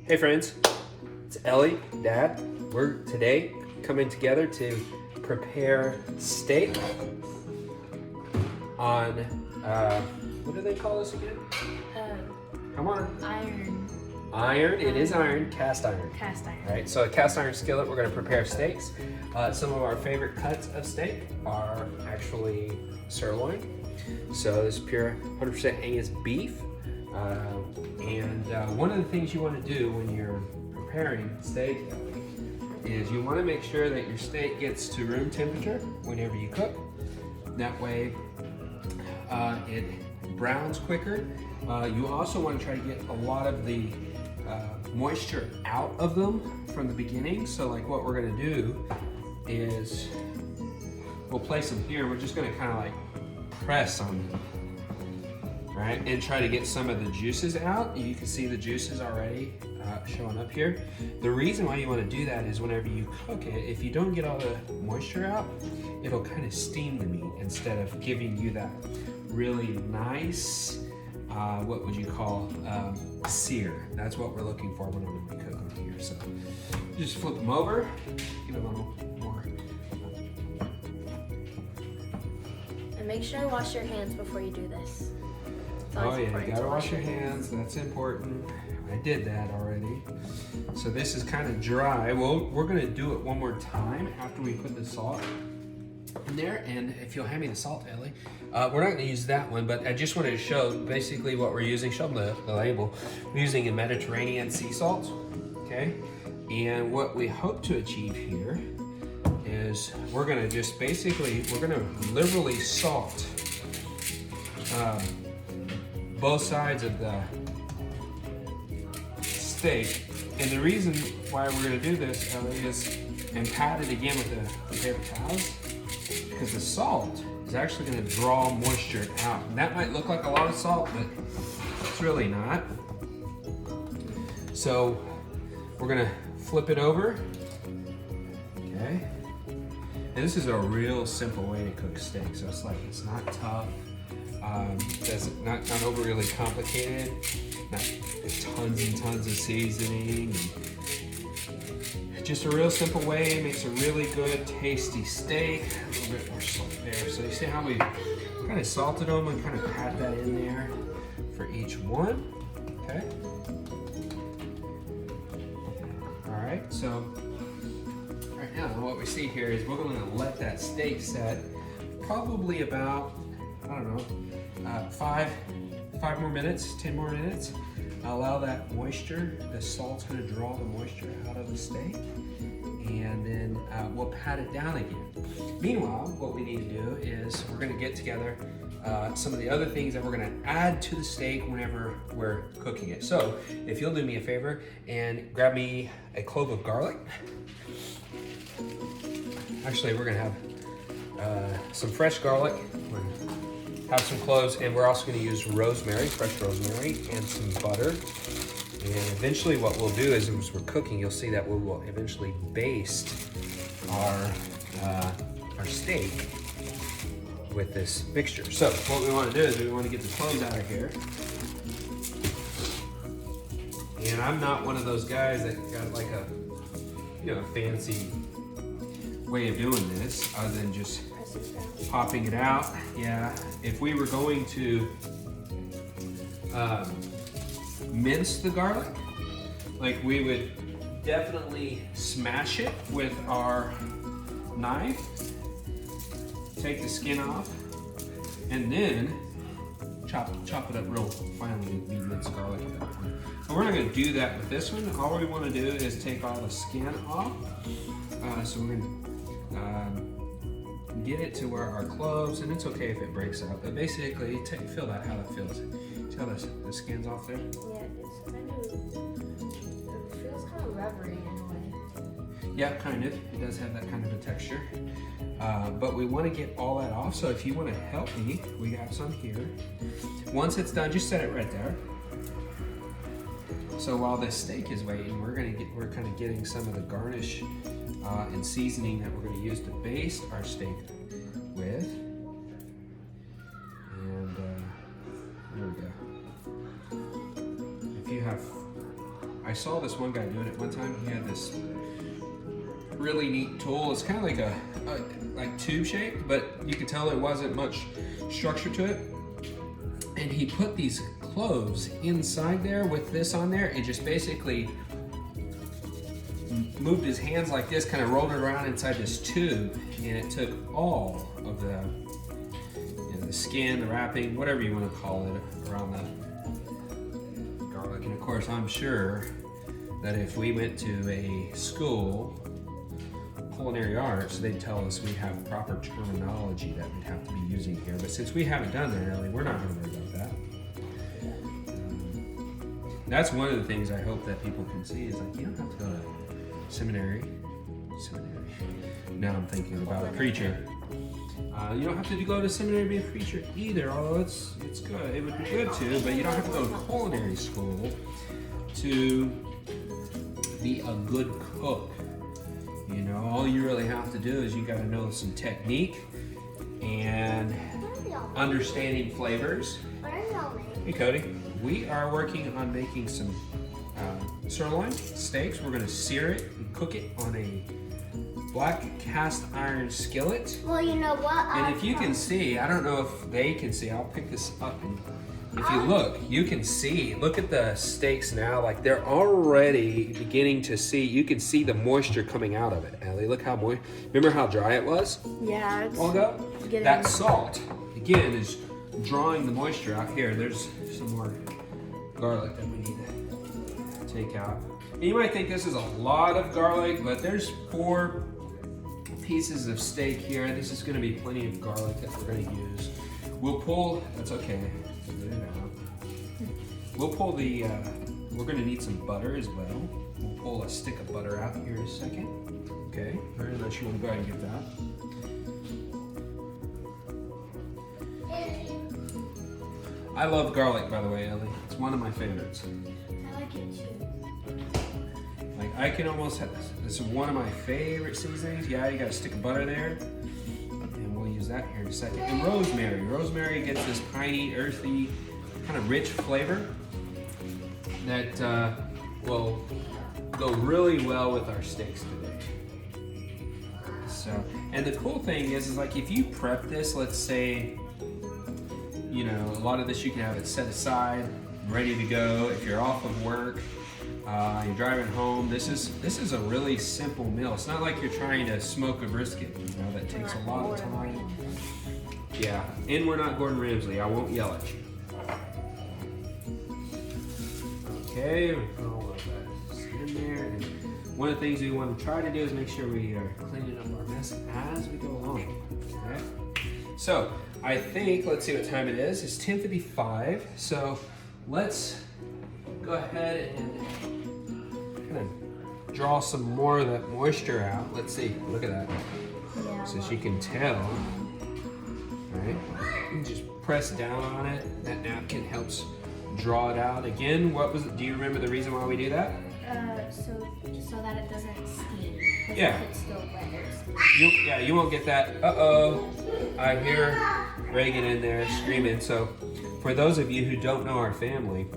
Hey friends, it's Ellie, Dad. We're today coming together to prepare steak on, what do they call this again? Come on. Iron. Iron, it is iron, cast iron. Cast iron. Right, so a cast iron skillet, we're gonna prepare steaks. Some of our favorite cuts of steak are actually sirloin. So this is pure 100% Angus beef. One of the things you want to do when you're preparing steak is you want to make sure that your steak gets to room temperature whenever you cook. That way it browns quicker. You also want to try to get a lot of the moisture out of them from the beginning. So like what we're going to do is we'll place them here. We're just going to kind of like press on them. Right, and try to get some of the juices out. You can see the juices already showing up here. The reason why you want to do that is whenever you cook it, if you don't get all the moisture out, it'll kind of steam the meat instead of giving you that really nice, what would you call, sear. That's what we're looking for whenever we cook them here. So just flip them over, give it a little more. And make sure to wash your hands before you do this. Oh yeah, you gotta wash your hands, that's important. I did that already. So this is kind of dry. Well, we're gonna do it one more time after we put the salt in there. And if you'll hand me the salt, Ellie. We're not gonna use that one, but I just wanted to show basically what we're using. Show them the label. We're using a Mediterranean sea salt, okay? And what we hope to achieve here is we're gonna just basically, we're gonna liberally salt both sides of the steak. And the reason why we're gonna do this, Ellie, is, and pat it again with the paper towels, because the salt is actually gonna draw moisture out. And that might look like a lot of salt, but it's really not. So we're gonna flip it over, okay? And this is a real simple way to cook steak. So it's like, it's not tough. Not overly complicated, not tons and tons of seasoning. Just a real simple way, makes a really good tasty steak. A little bit more salt there. So you see how we kind of salted them and kind of pat that in there for each one, okay? All right, so right now what we see here is we're gonna let that steak set probably about, I don't know, 5 more minutes, 10 more minutes. Allow that moisture, the salt's gonna draw the moisture out of the steak, and then we'll pat it down again. Meanwhile, what we need to do is we're gonna get together some of the other things that we're gonna add to the steak whenever we're cooking it. So if you'll do me a favor and grab me a clove of garlic. Actually, we're gonna have some fresh garlic. Have some cloves, and we're also going to use rosemary, fresh rosemary, and some butter. And eventually what we'll do is, as we're cooking, you'll see that we will eventually baste our steak with this mixture. So what we want to do is we want to get the cloves out of here. And I'm not one of those guys that got like a, you know, fancy way of doing this other than just popping it out. Yeah, if we were going to mince the garlic, like we would definitely smash it with our knife, take the skin off, and then chop it up real finely and be minced garlic at that point. But we're not going to do that with this one. All we want to do is take all the skin off. So we're going to get it to where our cloves, and it's okay if it breaks out, but basically feel that, how that feels. See how the skin's off there? Yeah, it feels kind of rubbery in a way. Yeah, kind of. It does have that kind of a texture. But we want to get all that off, so if you want to help me, we got some here. Once it's done, just set it right there. So while this steak is waiting, we're kind of getting some of the garnish and seasoning that we're going to use to baste our steak with. And there we go. If you have I saw this one guy doing it one time. He had this really neat tool. It's kind of like a like tube shaped, but you could tell there wasn't much structure to it. And he put these cloves inside there with this on there and just basically moved his hands like this, kind of rolled it around inside this tube, and it took all of the, the skin, the wrapping, whatever you want to call it, around the garlic. And of course, I'm sure that if we went to a school, culinary arts, they'd tell us we have proper terminology that we'd have to be using here. But since we haven't done that, Ellie, we're not going to worry about that. That's one of the things I hope that people can see is like, you don't have to go to seminary. Now I'm thinking about a preacher. You don't have to go to seminary to be a preacher either, although it's good. It would be good too, but you don't have to go to culinary school to be a good cook. You know, all you really have to do is you got to know some technique and understanding flavors. Hey Cody, we are working on making some sirloin steaks. We're going to sear it and cook it on a black cast iron skillet. Well, you know what? And if you can see, I don't know if they can see, I'll pick this up, and if you look, you can see, look at the steaks now, like they're already beginning to see, you can see the moisture coming out of it, Ellie. Look how moist, remember how dry it was? Yeah. A while ago? That salt, again, is drawing the moisture out here. There's some more garlic that we need to take out. And you might think this is a lot of garlic, but there's 4 pieces of steak here. This is gonna be plenty of garlic that we're gonna use. We'll pull, that's okay. We'll pull the, we're gonna need some butter as well. We'll pull a stick of butter out here in a second. Okay, very much you wanna go ahead and get that. I love garlic, by the way, Ellie. It's one of my favorites. I like it too. Like, I can almost have this. This is one of my favorite seasonings. Yeah, you got a stick of butter there. And we'll use that here in a second. And rosemary. Rosemary gets this piney, earthy, kind of rich flavor that will go really well with our steaks today. So, and the cool thing is like if you prep this, let's say, you know, a lot of this you can have it set aside, ready to go. If you're off of work, you're driving home, this is a really simple meal. It's not like you're trying to smoke a brisket, you know, that takes a lot of time. Yeah, and we're not Gordon Ramsay, I won't yell at you. Okay, we put all of that in there. And one of the things we want to try to do is make sure we are cleaning up our mess as we go along. Okay? So, I think, let's see what time it is. It's 10:55. So, let's go ahead and kind of draw some more of that moisture out. Let's see, look at that. Yeah, So she can tell. All right, you can just press down on it. That napkin helps draw it out. Again, what was it? Do you remember the reason why we do that? Just so that it doesn't steam. Yeah. If it's still wet. You won't get that. Uh-oh, I hear Reagan in there screaming. So for those of you who don't know our family,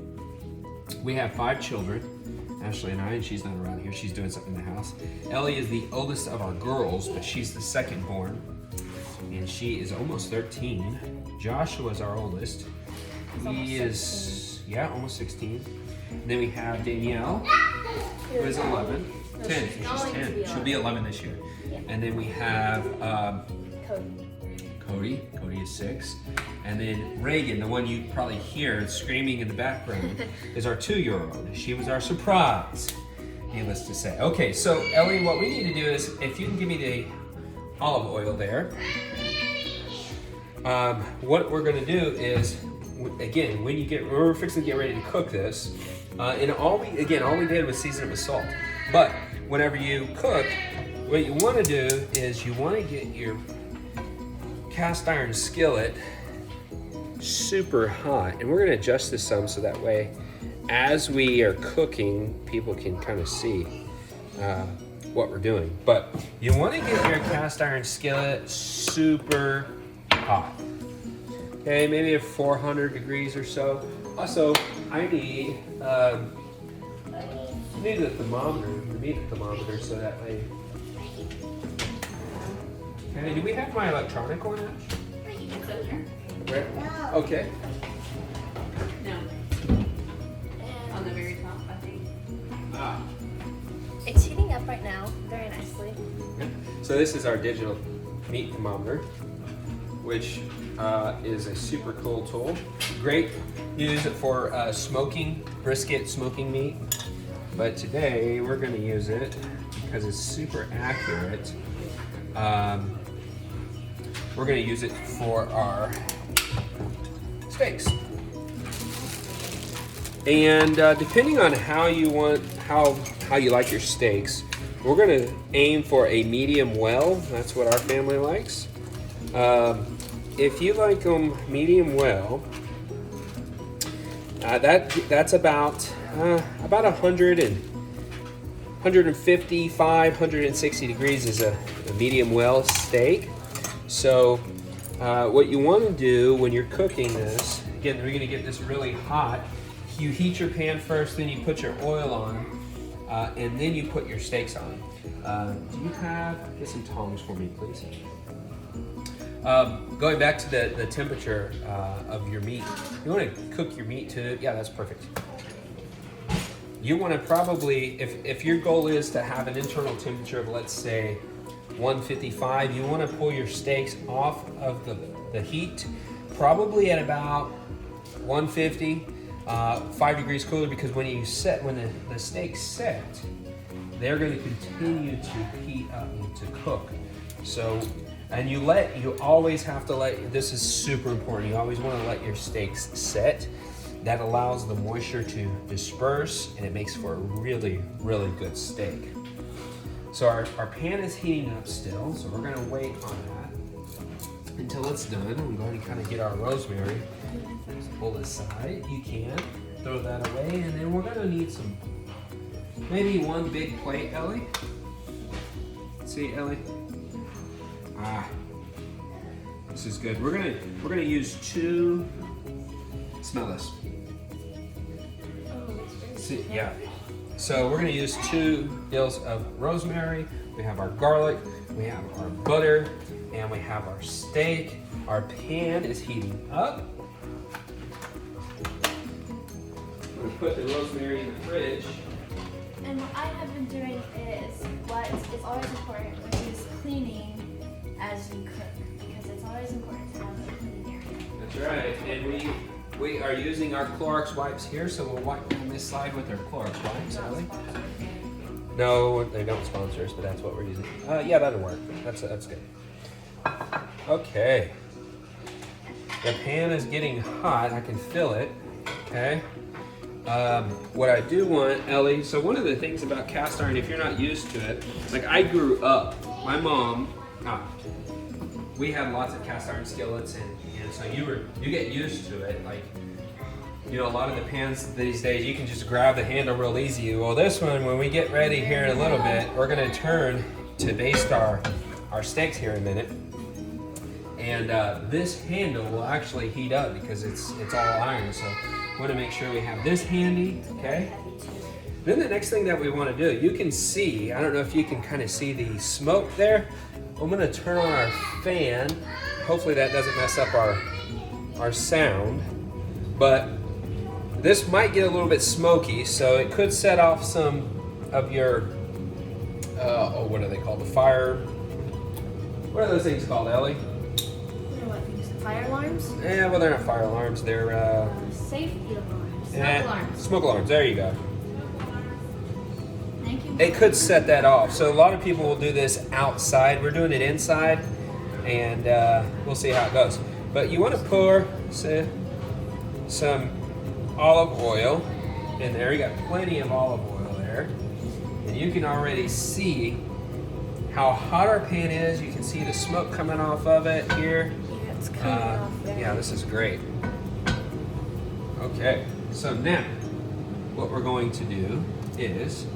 we have 5 children, Ashley and I, and she's not around here. She's doing something in the house. Ellie is the oldest of our girls, but she's the second born, and she is almost 13. Joshua is our oldest. He is, almost 16. And then we have Danielle, who is 11. 10, she's 10. She'll be 11 this year. And then we have Cody is 6. And then Reagan, the one you probably hear screaming in the background, is our 2-year-old. She was our surprise, needless to say. Okay, so Ellie, what we need to do is, if you can give me the olive oil there, what we're gonna do is, again, when we're fixing to get ready to cook this, and all we did was season it with salt. But whenever you cook, what you want to do is you want to get your cast iron skillet super hot, and we're going to adjust this some so that way, as we are cooking, people can kind of see what we're doing. But you want to get your cast iron skillet super hot. Okay, maybe at 400 degrees or so. Also, I need need the thermometer, the meat thermometer, so that way. Okay, do we have my electronic on it? It's over here. Where? Okay. No, on the very top, I think. Ah. It's heating up right now, very nicely. Okay. So this is our digital meat thermometer, which is a super cool tool. Great, use it for smoking brisket, smoking meat. But today we're going to use it because it's super accurate. We're going to use it for our steaks. And depending on how you want, how you like your steaks, we're going to aim for a medium well. That's what our family likes. If you like them medium well, that's about 155, 160 degrees is a medium well steak. So what you want to do when you're cooking this, again, we're going to get this really hot. You heat your pan first, then you put your oil on, and then you put your steaks on. Do you get some tongs for me, please? Going back to the temperature of your meat, you want to cook your meat to, yeah, that's perfect. You want to probably, if your goal is to have an internal temperature of, let's say, 155, you want to pull your steaks off of the heat, probably at about 150, 5 degrees cooler, because when the steaks set, they're going to continue to heat up and to cook. So, and you always have to this is super important, you always want to let your steaks set. That allows the moisture to disperse, and it makes for a really, really good steak. So our pan is heating up still, so we're going to wait on that until it's done. I'm going to kind of get our rosemary, pull this aside. You can throw that away, and then we're going to need maybe one big plate, Ellie. See, Ellie? This is good. We're gonna use two. Smell this. See, yeah. So we're gonna use 2 deals of rosemary. We have our garlic, we have our butter, and we have our steak. Our pan is heating up. I'm gonna put the rosemary in the fridge. And what I have been doing is, what is always important, which is cleaning as you cook, because it's always important to have a clean area. That's right, and we are using our Clorox wipes here, so we'll wipe down this side with our Clorox wipes, Ellie. No, they don't sponsor us, but that's what we're using. Yeah, that'll work. That's good. Okay. The pan is getting hot. I can feel it. Okay. What I do want, Ellie, so one of the things about cast iron, if you're not used to it, like I grew up, my mom, we had lots of cast iron skillets, and so you get used to it. Like, you know, a lot of the pans these days, you can just grab the handle real easy. Well, this one, when we get ready here in a little bit, we're gonna turn to baste our steaks here in a minute. And this handle will actually heat up because it's all iron. So we want to make sure we have this handy, okay? Then the next thing that we want to do, you can see, I don't know if you can kind of see the smoke there. I'm going to turn on our fan. Hopefully that doesn't mess up our sound. But this might get a little bit smoky, so it could set off some of your, what are they called? The fire. What are those things called, Ellie? Fire alarms? Yeah, well, they're not fire alarms. They're Safety alarms. Smoke alarms. Smoke alarms. There you go. Thank you. It could set that off. So a lot of people will do this outside. We're doing it inside, and we'll see how it goes. But you want to pour some olive oil in there. You got plenty of olive oil there, and you can already see how hot our pan is. You can see the smoke coming off of it here. It's coming off there. Yeah, this is great. Okay, so now what we're going to do is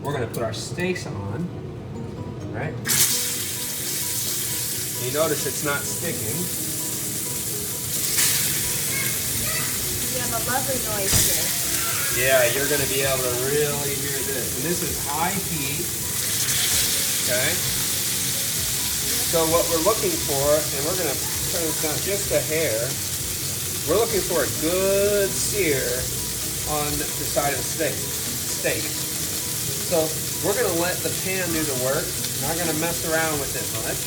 we're going to put our steaks on, right? You notice it's not sticking. You have a lovely noise here. Yeah, you're going to be able to really hear this. And this is high heat. Okay. So what we're looking for, and we're going to turn this down just a hair, we're looking for a good sear on the side of the steak. So we're going to let the pan do the work. Not going to mess around with it much.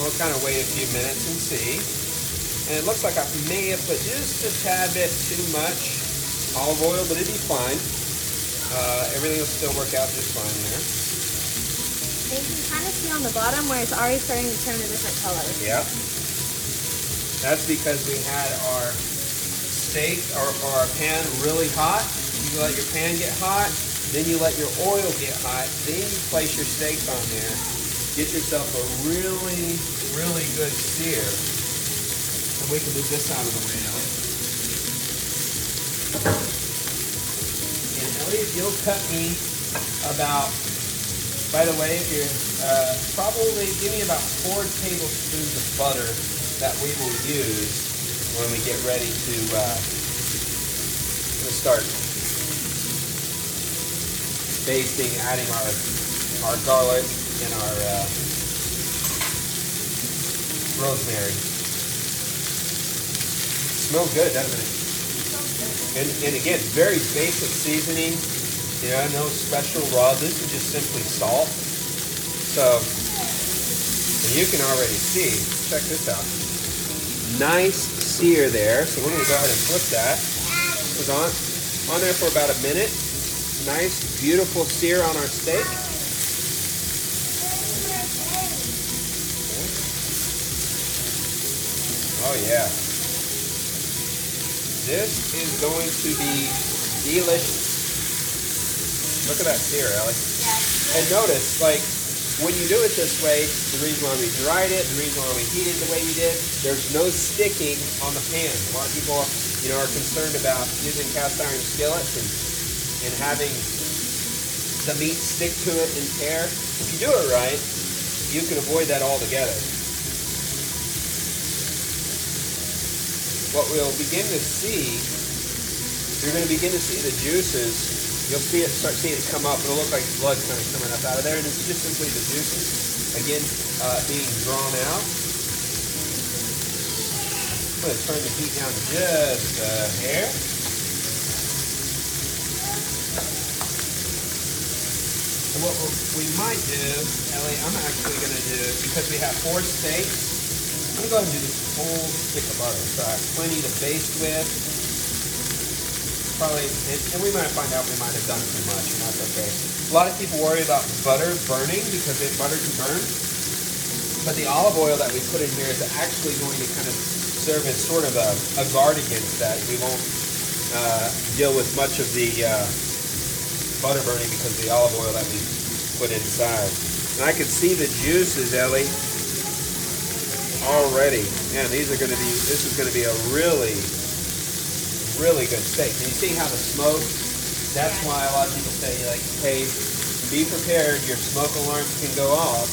We'll kind of wait a few minutes and see. And it looks like I may have put just a tad bit too much olive oil, but it'd be fine. Everything will still work out just fine there. And you can kind of see on the bottom where it's already starting to turn a different color. Yeah. That's because we had our steak or our pan really hot. You let your pan get hot, then you let your oil get hot, then you place your steaks on there. Get yourself a really, really good sear. And we can move this out of the way, Ellie. And Ellie, if you'll cut me about, by the way, if you're probably give me about 4 tablespoons of butter that we will use when we get ready to start basting, adding our garlic and our rosemary. Smells good, doesn't it? And again, very basic seasoning. You know, no special rub. This is just simply salt. So, and you can already see. Check this out. Nice sear there. So we're going to go ahead and flip that. It was on there for about a minute. Nice, beautiful sear on our steak. Oh yeah. This is going to be delicious. Look at that sear, Ellie. Yeah. And notice, like, when you do it this way, the reason why we dried it, the reason why we heated the way we did, there's no sticking on the pan. A lot of people, you know, are concerned about using cast iron skillets and having the meat stick to it and tear. If you do it right, you can avoid that altogether. What we'll begin to see, you're going to begin to see the juices. You'll see it, start seeing it come up. It'll look like blood kind of coming up out of there, and it's just simply the juices, again, being drawn out. I'm going to turn the heat down just a hair. And what we might do, Ellie, I'm actually going to do, because we have 4 steaks, I'm going to go ahead and do this whole stick of butter. So I have plenty to baste with. Probably, and we might find out we might have done too much, and that's okay. A lot of people worry about butter burning because butter can burn. But the olive oil that we put in here is actually going to kind of serve as sort of a guard against that. We won't deal with much of the butter burning because of the olive oil that we put inside. And I can see the juices, Ellie, already. Man, this is going to be a really, really good steak. And you see how the smoke, that's why a lot of people say, like, hey, be prepared, your smoke alarms can go off.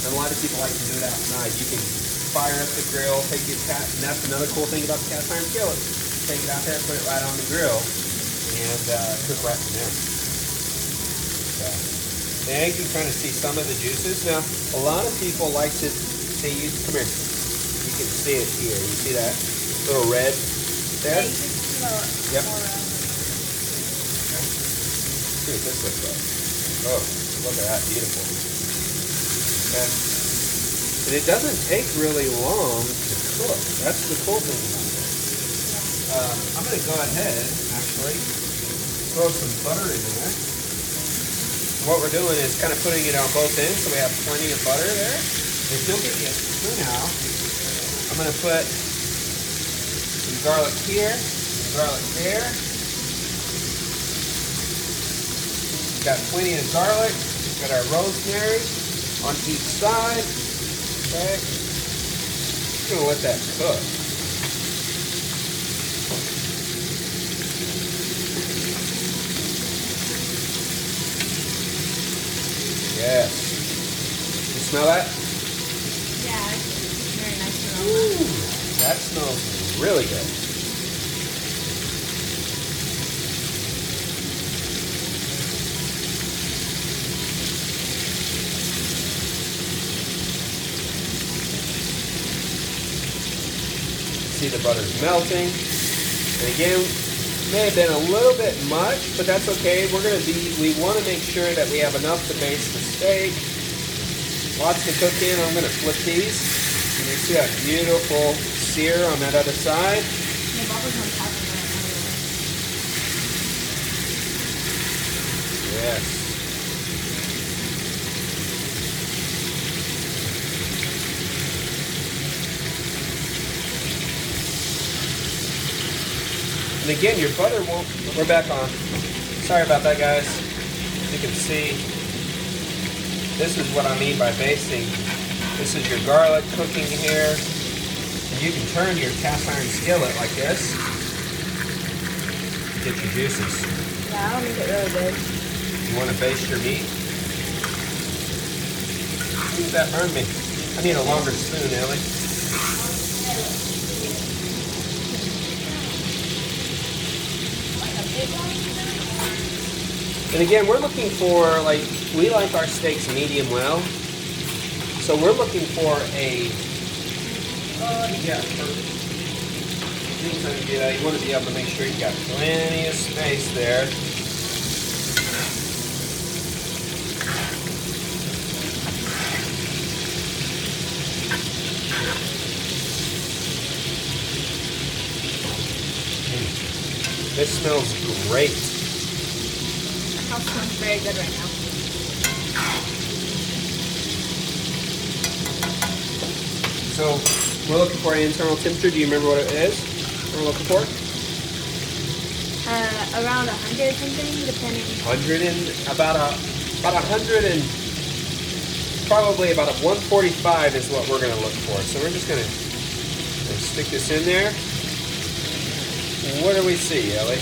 And a lot of people like to do it outside. You can fire up the grill, take your and that's another cool thing about the cast iron skillet. Take it out there, put it right on the grill, and cook right from there. So, and you can kind of see some of the juices. Now, a lot of people like to say, come here. You can see it here. You see that little red there? Yeah, you can see the Yep. more, Okay. See what this looks like. Oh, look at that. Beautiful. Okay. And it doesn't take really long to cook. That's the cool thing about it. I'm going to go ahead, actually, throw some butter in there. What we're doing is kind of putting it on both ends so we have plenty of butter there. If you'll get me a spoon out, I'm going to put some garlic here, some garlic there. Got plenty of garlic. Got our rosemary on each side. Okay. Just going to let that cook. Yes. You smell that? yeah, it's very nice aroma. Ooh, that smells really good. see the butter's melting. And again, may have been a little bit much, but that's okay. We want to make sure that we have enough to baste the steak. Lots to cook in. I'm going to flip these. And you see that beautiful sear on that other side. The bubbles on top of that. Yes. And again, your butter won't, we're back on. Sorry about that, guys. You can see, this is what I mean by basting. This is your garlic cooking here. And you can turn your cast iron skillet like this. Get your juices. Yeah, that'll make it really good. You want to baste your meat? Ooh, that burned me. I need a longer spoon, Ellie. And again, we're looking for, we like our steaks medium well. So we're looking for a, yeah, perfect. Anytime you do that, you want to be able to make sure you've got plenty of space there. This smells great. The house smells very good right now. So we're looking for an internal temperature. Do you remember what it is we're looking for? Around 100 something, depending. 100 and about 100 and probably about a 145 is what we're going to look for. So we're just going to stick this in there. What do we see, Ellie?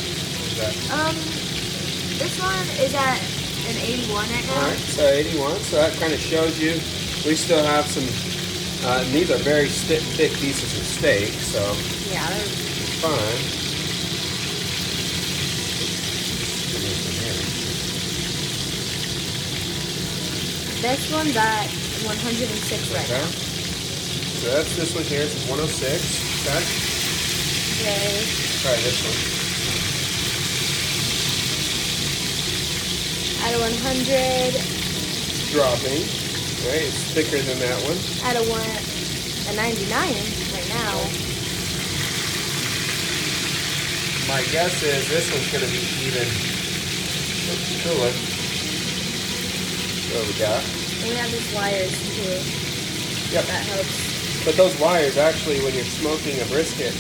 This one is at an 81 right now. All right, so 81. So that kind of shows you we still have some. These are very thick pieces of steak, so Yeah, they're fine. This one's at 106 right Okay. now. So that's this one here. It's 106. Okay. Okay. Try this one. At a 100, Dropping. Right. It's thicker than that one. at a 99 right now. My guess is this one's going to be even cooler. What we got? And we have these wires too. Yep. That helps. But those wires actually, when you're smoking a brisket,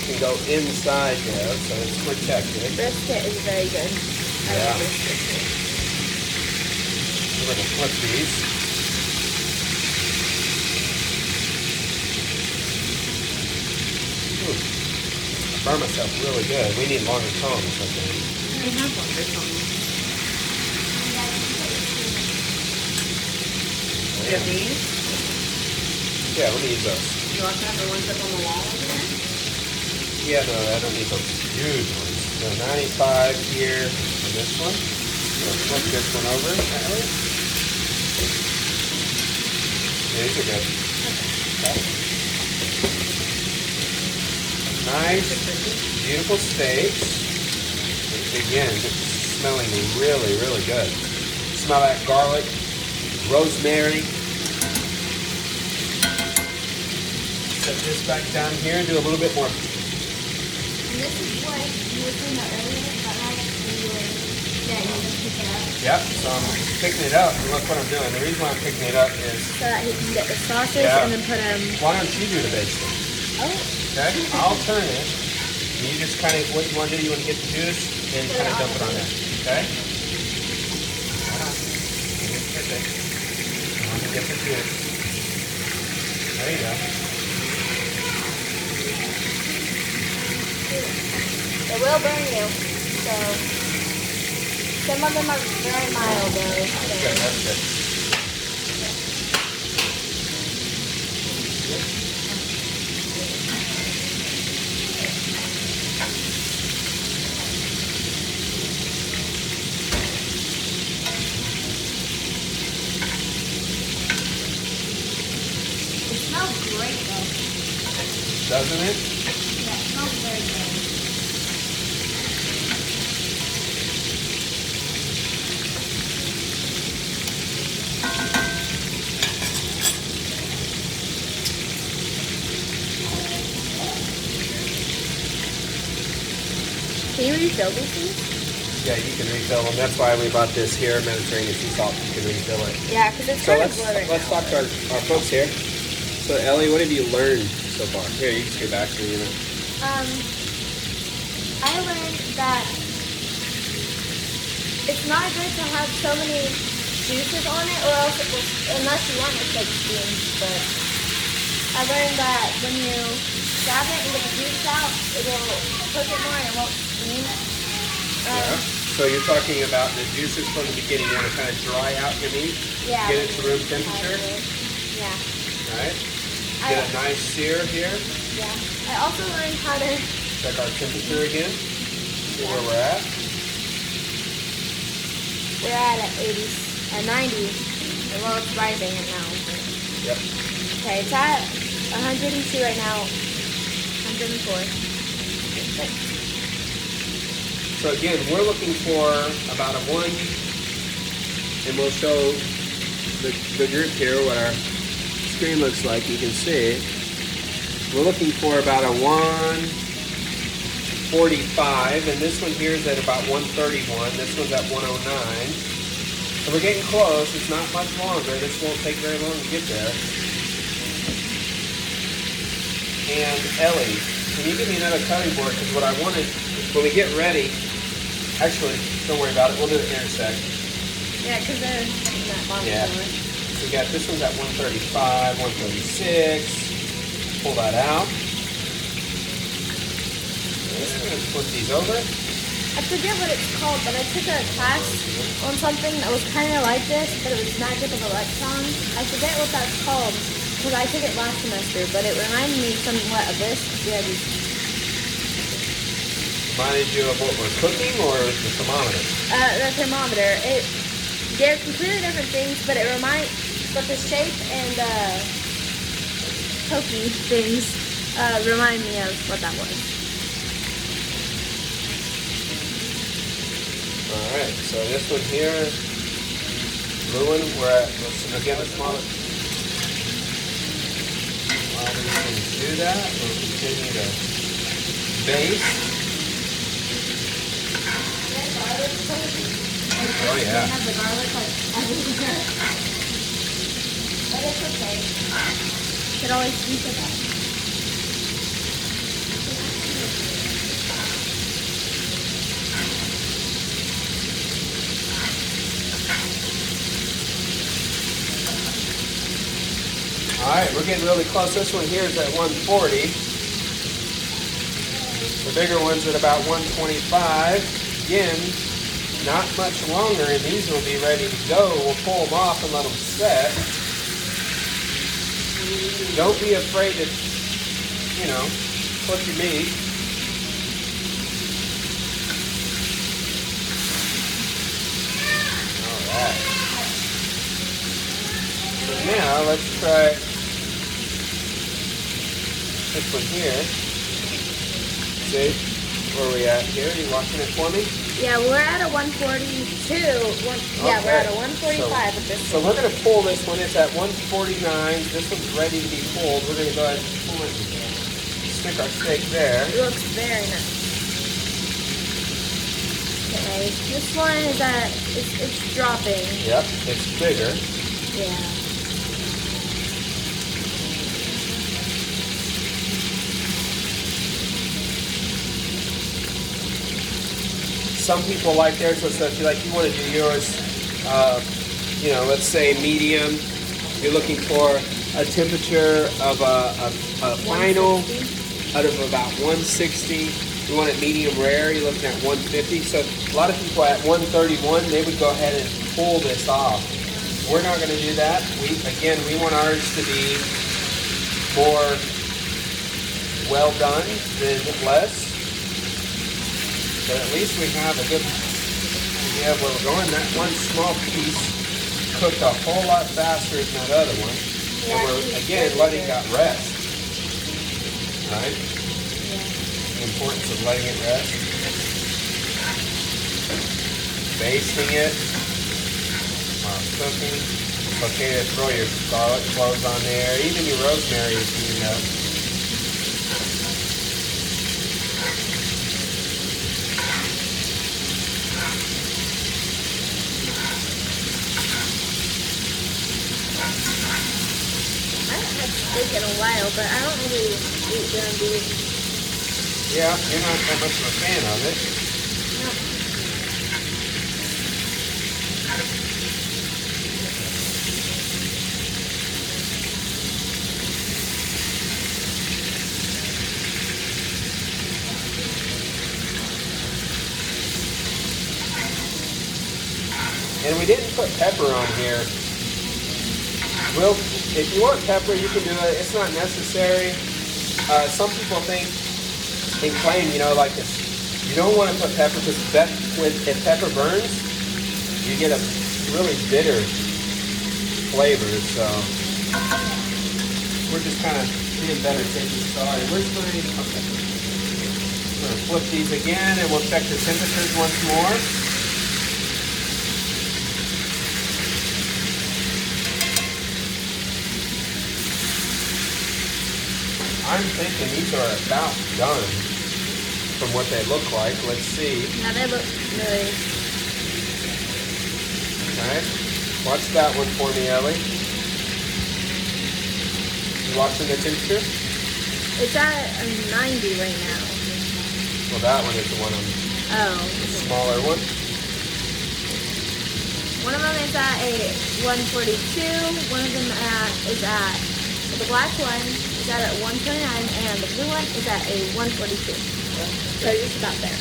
can go inside there, so it's protected. Brisket is very good. I Yeah. love brisket too. We're going to flip these. Ooh. I burn myself really good. We need longer tongs, I think. We have one for something. Do you have these? Yeah, let me use those. You also have the ones up on the wall over there? Yeah, no, I don't need those huge ones. So 95 here on this one. I'll flip this one over. Yeah, these are good. Okay. Nice, beautiful steaks. Again, it's smelling really, really good. Smell that garlic, rosemary. Set this back down here and do a little bit more. And this is what you were talking about earlier, but like you were saying you can pick it up. Yep, so I'm picking it up, and look what I'm doing. The reason why I'm picking it up is, So that he can get the sauces Yeah. and then put them. why don't you do the basting? Oh, Okay, I'll turn it. And you just kind of, what you want to do, you want to get the juice, and kind of dump it on there. Okay? Get it. I want to get the juice. There you go. it will burn you. So some of them are very mild though. That's good, that's good. It smells great though. Doesn't it? smells very good. Can you refill these things? Yeah, you can refill them. That's why we bought this here, Mediterranean sea salt. You can refill it. Yeah, because it's So kind of let's low right now. talk to our folks here. So Ellie, what have you learned so far? Here, you just get back to me. I learned that it's not good to have so many juices on it, or else it will, unless you want it like steamed. But I learned that when you grab it and get the juice out, it will cook it more and it won't steam. Yeah. So you're talking about the juices from the beginning. You want to kind of dry out your meat, Yeah. get it to room temperature, Yeah. right? Get a nice sear here. Yeah. I also learned how to. Check our temperature again. See where we're at. We're at 80, 90, and well, it's rising now. Yep. Okay, it's at 102 right now, 104. So again, we're looking for about a 1, and we'll show the group here what our screen looks like. You can see we're looking for about a 145, and this one here is at about 131. This one's at 109. So we're getting close. It's not much longer. This won't take very long to get there. And Ellie, can you give me another cutting board? Because what I wanted, when we get ready, actually, don't worry about it. We'll do it here in a sec. Yeah, because they're in that bottom Yeah. corner. So we got this one's at 135, 136. Pull that out. Let's flip these over. I forget what it's called, but I took a class on something that was kind of like this, but it was magic of electrons. I forget what that's called because I took it last semester, but it reminded me somewhat of this. Yeah, Reminded you of what we're cooking or the thermometer? the thermometer. They're completely different things, but but the shape and pokey things remind me of what that was. Alright, so this one here, blue one, we're at, again, let's model. While these things do that, we'll continue to base. Oh yeah. Have the garlic like everywhere. But it's okay. Could always use it. Alright, we're getting really close. This one here is at 140. The bigger one's at about 125. Again, not much longer, and these will be ready to go. We'll pull them off and let them set. Don't be afraid to, flip your meat. Alright. So now let's try this one here. See where we at here? You watching it for me? Yeah, we're at a 142. Yeah, we're at a 145 with this So one. we're going to pull this one. It's at 149. This one's ready to be pulled. We're going to go ahead and pull it. Stick our steak there. It looks very nice. Okay, this one is it's dropping. Yep, it's bigger. Yeah. Some people like theirs, so if you want to do yours, let's say medium. You're looking for a temperature of a final out of about 160. You want it medium rare, you're looking at 150. So a lot of people at 131, they would go ahead and pull this off. We're not going to do that. We want ours to be more well done than less. But at least we have a good idea of where we're going. That one small piece cooked a whole lot faster than that other one. Yeah, and we're, again, letting that rest. Right? Yeah. importance of letting it rest. Basting it while it's cooking. It's okay to throw your garlic cloves on there, even your rosemary if you know. I haven't had steak in a while, but I don't really eat ground beef. Yeah, you're not that much of a fan of it. No. And we didn't put pepper on here. Well, if you want pepper, you can do it. It's not necessary. Some people think and claim, you know, like this, you don't want to put pepper because if pepper burns, you get a really bitter flavor. So we're just kind of being better taking. Sorry, where's my? Okay. We're gonna flip these again, and we'll check the temperatures once more. I'm thinking these are about done from what they look like. Let's see. Yeah, they look really. Alright. Watch that one for me, Ellie. You watching the temperature? It's at a 90 right now. Well, that one is the one on the smaller one. One of them is at a 142. One of them is at the black one is at a 129, and the blue one is at a 142. So just about there.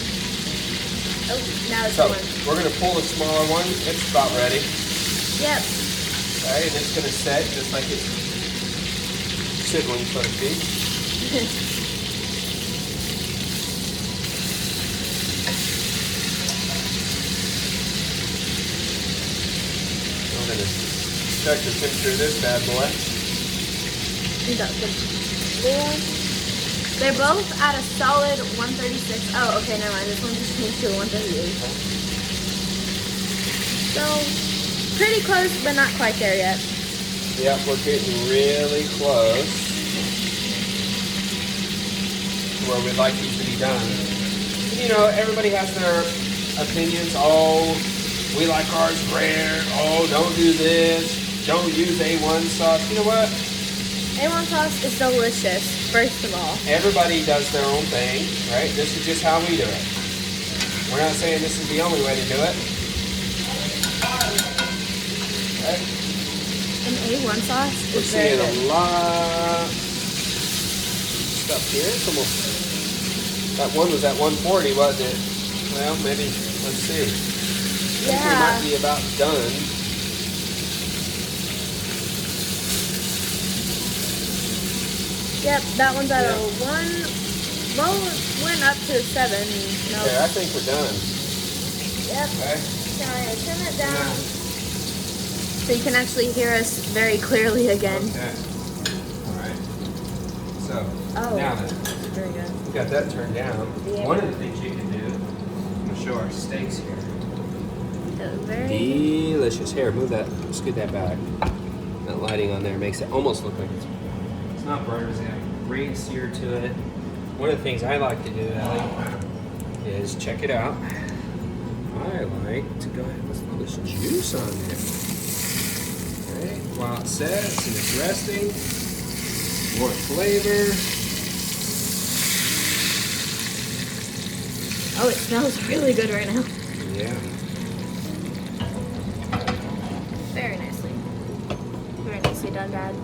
Oh, now it's So one. we're gonna pull the smaller one. It's about ready. Yep. Alright, and it's gonna set just like its sibling, so to speak. I'm gonna check the temperature of this bad boy. You got the blue one. They're both at a solid 136. Oh, okay, never mind. This one just changed to a 138. So, pretty close, but not quite there yet. Yep, we're getting really close to where we'd like these to be done. You know, everybody has their opinions. Oh, we like ours rare. Oh, don't do this. Don't use A1 sauce. You know what? A1 sauce is delicious, first of all. Everybody does their own thing, right? This is just how we do it. We're not saying this is the only way to do it. Right? An A1 sauce We're is very seeing good. a lot of stuff here. It's almost, that one was at 140, wasn't it? Well, maybe, let's see. We Yeah. might be about done. Yep, that one's at Yeah. a 1. Well, it went up to a 7. No. Okay, I think we're done. Yep. Okay. Can I turn it down? So you can actually hear us very clearly again. Okay. All right. So, Oh. now then, Very good. we got that turned down. Yeah. One of the things you can do, I'm going to show our steaks here. It was very. Delicious. Here, move that, scoot that back. That lighting on there makes it almost look like it's not burnt. It's got a great sear to it. One of the things I like to do, Ellie, is check it out. I like to go ahead and throw this juice on there. Okay, while it sets and it's resting, more flavor. Oh, it smells really good right now. Yeah. Very nicely. Very nicely done, Dad.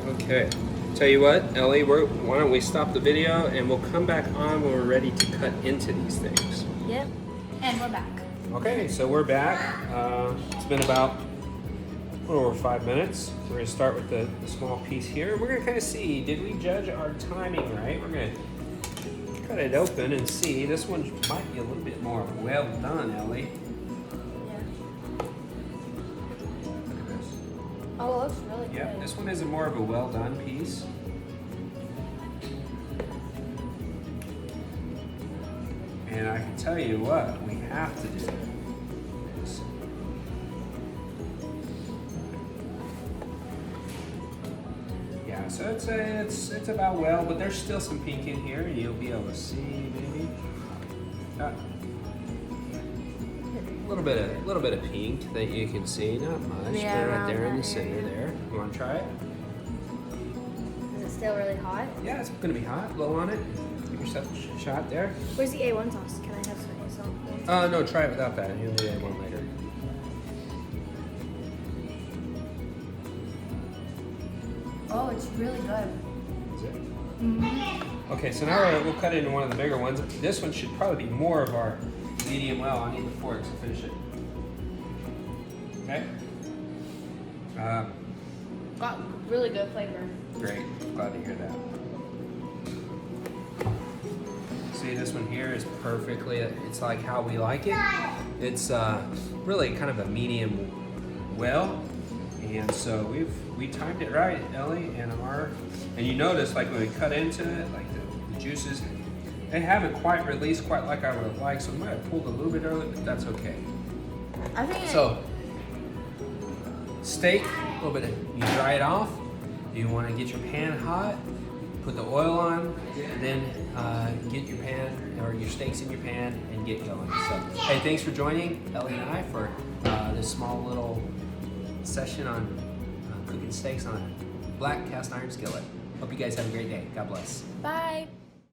Okay. Tell you what, Ellie, why don't we stop the video and we'll come back on when we're ready to cut into these things. Yep. And we're back. Okay, so we're back. It's been about a little over 5 minutes. We're going to start with the small piece here. We're going to kind of see, did we judge our timing right? We're going to cut it open and see. This one might be a little bit more well done, Ellie. Yeah. Look at this. Oh, it looks really good. Yep, this one is a more of a well done piece. And I can tell you what we have to do is yeah, so it's about well, but there's still some pink in here, and you'll be able to see maybe a little bit of pink that you can see, not much, Yeah, but right around there in the that center area. there. You want to try it? Is it still really hot? Yeah, it's gonna be hot. Blow on it. Give yourself a shot there. Where's the A1 sauce? Can I have some? No, try it without that. You'll need one later. Oh, it's really good. Is it? Okay, so now we'll cut it into one of the bigger ones. This one should probably be more of our medium well. I need the forks to finish it. Okay? Got really good flavor. Great. Glad to hear that. See, this one here is perfectly, it's like how we like it. It's really kind of a medium well. And so we timed it right, Ellie, and you notice like when we cut into it, like the juices, they haven't quite released quite like I would have liked, so we might have pulled a little bit early, but that's okay. I think So, steak, a little bit you dry it off. You want to get your pan hot, put the oil on, and then get your pan or your steaks in your pan and get going. So, hey, thanks for joining Ellie and I for this small little session on cooking steaks on a black cast iron skillet. Hope you guys have a great day. God bless. Bye.